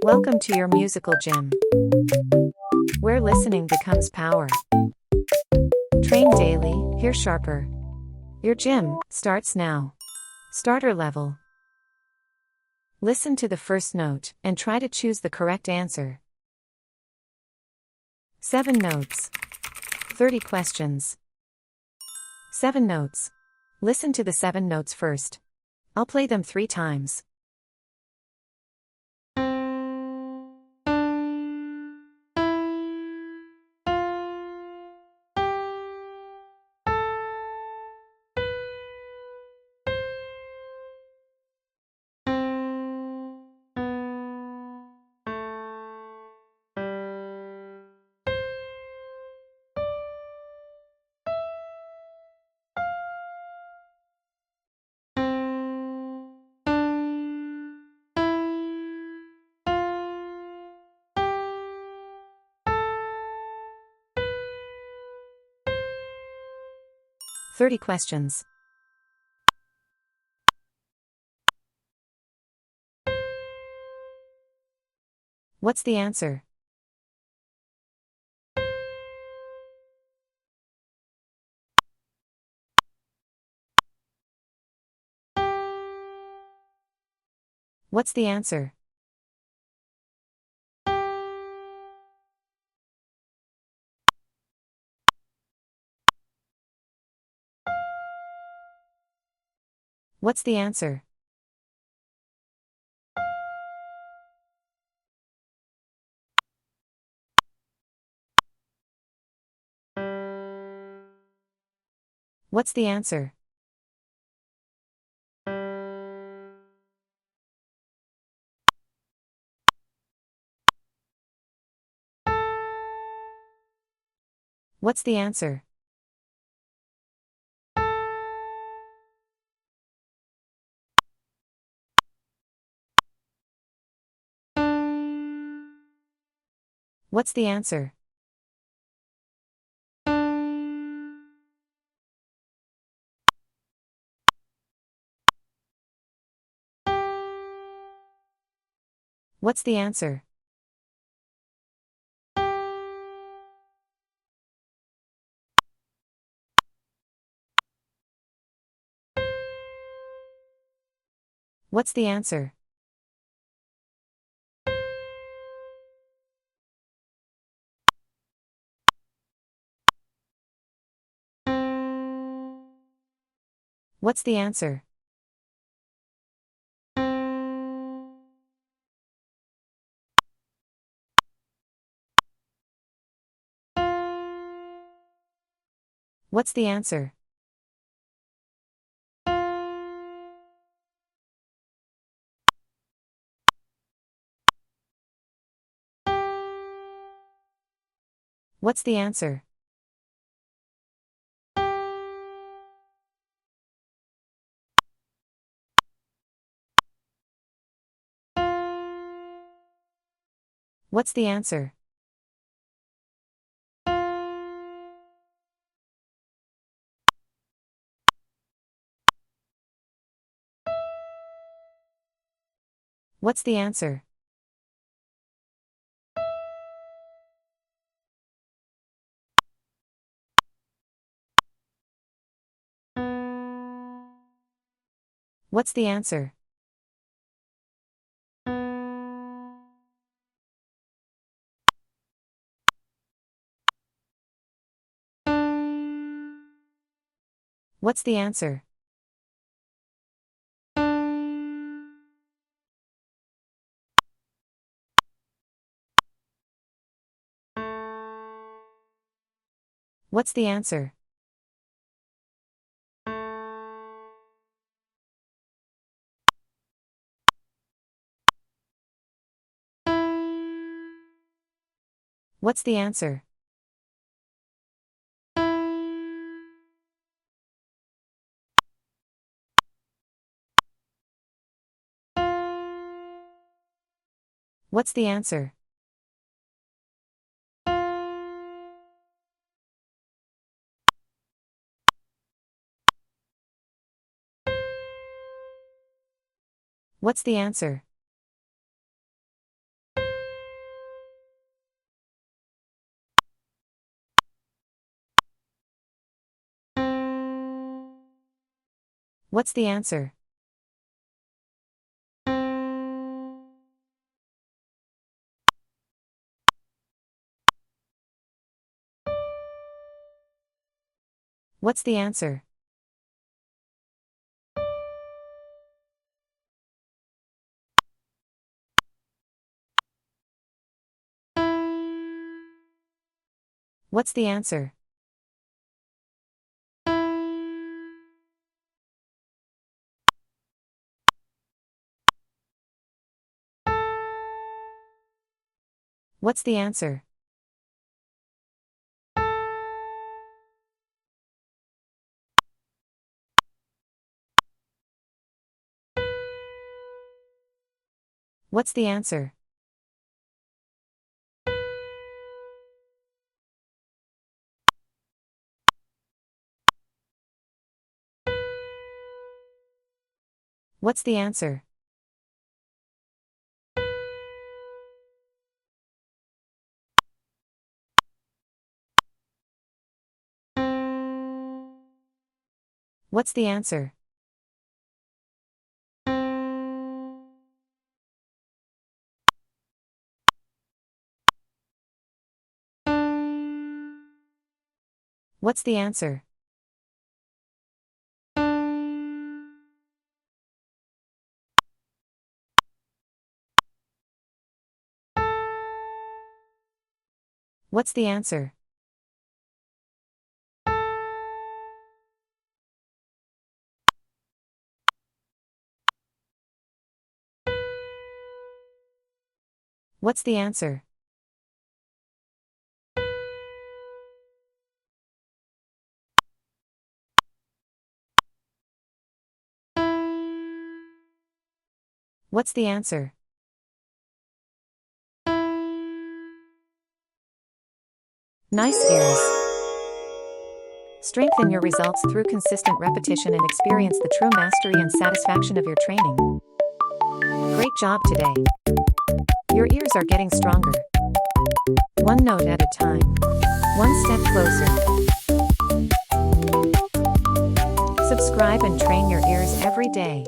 Welcome to your musical gym, where listening becomes power. Train daily, hear sharper. Your gym starts now. Starter level. Listen to the first note and try to choose the correct answer. 7 notes. 30 questions. 7 notes. Listen to the 7 notes first. I'll play them 3 times. "30 questions. What's the answer? What's the answer? What's the answer? What's the answer? What's the answer? What's the answer? What's the answer? What's the answer? What's the answer? What's the answer? What's the answer? What's the answer? What's the answer? What's the answer? What's the answer? What's the answer? What's the answer? What's the answer? What's the answer? What's the answer? What's the answer? What's the answer? What's the answer? What's the answer? What's the answer? What's the answer? What's the answer? What's the answer? What's the answer? What's the answer? Nice ears. Strengthen your results through consistent repetition and experience the true mastery and satisfaction of your training. Great job today. Your ears are getting stronger. One note at a time. One step closer. Subscribe and train your ears every day.